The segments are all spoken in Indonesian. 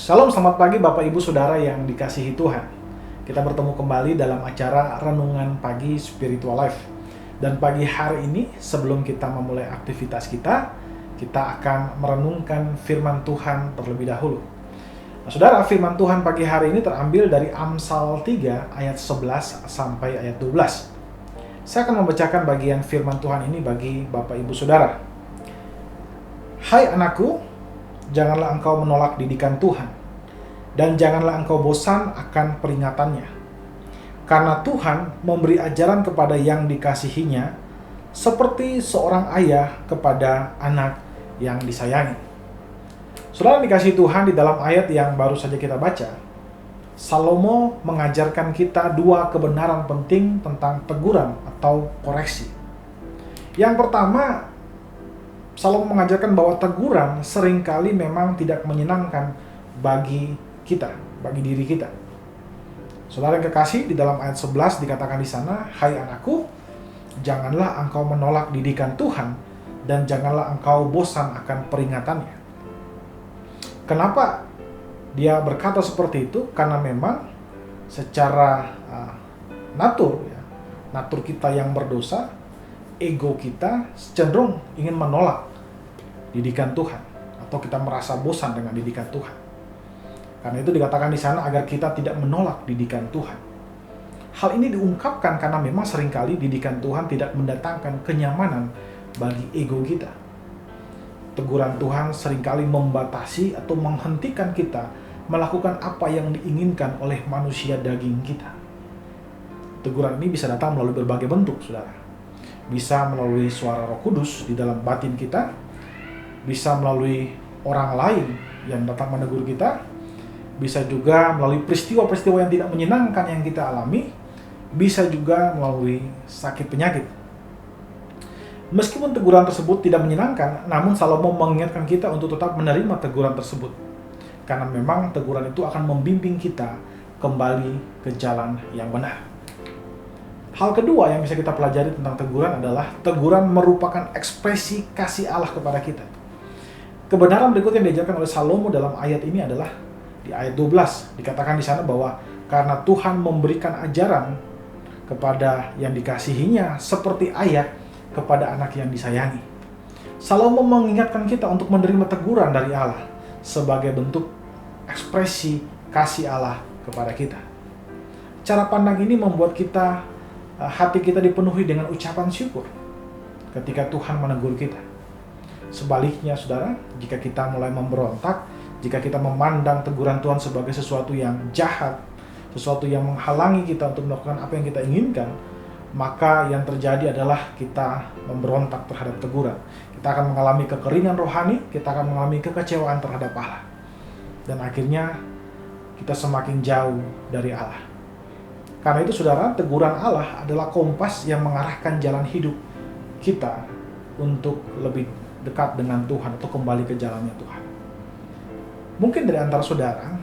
Shalom, selamat pagi Bapak Ibu Saudara yang dikasihi Tuhan. Kita bertemu kembali dalam acara Renungan Pagi Spiritual Life. Dan pagi hari ini, sebelum kita memulai aktivitas kita akan merenungkan firman Tuhan terlebih dahulu. Nah, Saudara, firman Tuhan pagi hari ini terambil dari Amsal 3 ayat 11 sampai ayat 12. Saya akan membacakan bagian firman Tuhan ini bagi Bapak Ibu Saudara. Hai anakku, janganlah engkau menolak didikan Tuhan, dan janganlah engkau bosan akan peringatannya. Karena Tuhan memberi ajaran kepada yang dikasihinya, seperti seorang ayah kepada anak yang disayangi. Saudara dikasihi Tuhan, di dalam ayat yang baru saja kita baca, Salomo mengajarkan kita dua kebenaran penting tentang teguran atau koreksi. Yang pertama, Salomo mengajarkan bahwa teguran seringkali memang tidak menyenangkan bagi kita, bagi diri kita. Saudara yang kekasih, di dalam ayat 11 dikatakan di sana, hai anakku, janganlah engkau menolak didikan Tuhan, dan janganlah engkau bosan akan peringatannya. Kenapa dia berkata seperti itu? Karena memang secara natur kita yang berdosa, ego kita cenderung ingin menolak didikan Tuhan, atau kita merasa bosan dengan didikan Tuhan. Karena itu dikatakan di sana agar kita tidak menolak didikan Tuhan. Hal ini diungkapkan karena memang seringkali didikan Tuhan tidak mendatangkan kenyamanan bagi ego kita. Teguran Tuhan seringkali membatasi atau menghentikan kita melakukan apa yang diinginkan oleh manusia daging kita. Teguran ini bisa datang melalui berbagai bentuk, saudara. Bisa melalui suara Roh Kudus di dalam batin kita, bisa melalui orang lain yang datang menegur kita, bisa juga melalui peristiwa-peristiwa yang tidak menyenangkan yang kita alami, bisa juga melalui sakit penyakit. Meskipun teguran tersebut tidak menyenangkan, namun Salomo mengingatkan kita untuk tetap menerima teguran tersebut, karena memang teguran itu akan membimbing kita kembali ke jalan yang benar. Hal kedua yang bisa kita pelajari tentang teguran adalah teguran merupakan ekspresi kasih Allah kepada kita. Kebenaran berikut yang diajarkan oleh Salomo dalam ayat ini adalah di ayat 12, dikatakan di sana bahwa karena Tuhan memberikan ajaran kepada yang dikasihinya seperti ayah kepada anak yang disayangi. Salomo mengingatkan kita untuk menerima teguran dari Allah sebagai bentuk ekspresi kasih Allah kepada kita. Cara pandang ini membuat hati kita dipenuhi dengan ucapan syukur ketika Tuhan menegur kita. Sebaliknya, saudara, jika kita mulai memberontak, jika kita memandang teguran Tuhan sebagai sesuatu yang jahat, sesuatu yang menghalangi kita untuk melakukan apa yang kita inginkan, maka yang terjadi adalah kita memberontak terhadap teguran. Kita akan mengalami kekeringan rohani, kita akan mengalami kekecewaan terhadap Allah. Dan akhirnya kita semakin jauh dari Allah. Karena itu, saudara, teguran Allah adalah kompas yang mengarahkan jalan hidup kita untuk lebih dekat dengan Tuhan atau kembali ke jalannya Tuhan. Mungkin dari antara saudara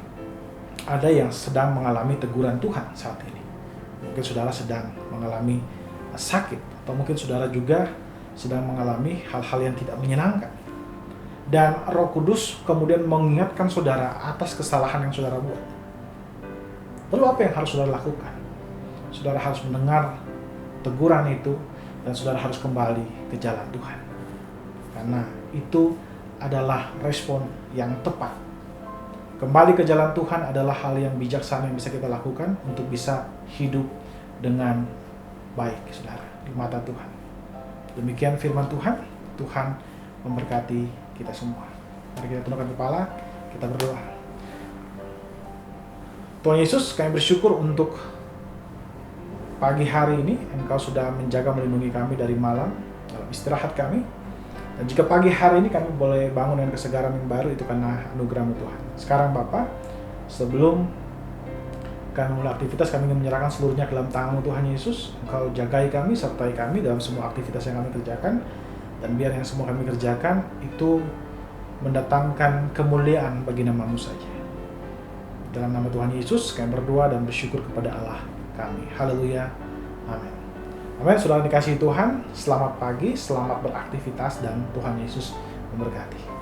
ada yang sedang mengalami teguran Tuhan saat ini. Mungkin saudara sedang mengalami sakit, atau mungkin saudara juga sedang mengalami hal-hal yang tidak menyenangkan. Dan Roh Kudus kemudian mengingatkan saudara atas kesalahan yang saudara buat. Lalu apa yang harus saudara lakukan? Saudara harus mendengar teguran itu, dan saudara harus kembali ke jalan Tuhan. Karena itu adalah respon yang tepat. Kembali ke jalan Tuhan adalah hal yang bijaksana yang bisa kita lakukan untuk bisa hidup dengan baik, saudara, di mata Tuhan. Demikian firman Tuhan. Tuhan memberkati kita semua. Mari kita tundukkan kepala, kita berdoa. Tuhan Yesus, kami bersyukur untuk pagi hari ini Engkau sudah menjaga melindungi kami dari malam dalam istirahat kami. Dan jika pagi hari ini kami boleh bangun dengan kesegaran yang baru, itu karena anugerah-Mu Tuhan. Sekarang Bapa, sebelum kami mulai aktivitas, kami ingin menyerahkan seluruhnya ke dalam tangan-Mu Tuhan Yesus. Engkau jagai kami, sertai kami dalam semua aktivitas yang kami kerjakan. Dan biar yang semua kami kerjakan itu mendatangkan kemuliaan bagi nama-Mu saja. Dalam nama Tuhan Yesus kami berdoa dan bersyukur kepada Allah kami. Haleluya. Amin. Amin. Saudara dikasihi Tuhan, selamat pagi, selamat beraktivitas, dan Tuhan Yesus memberkati.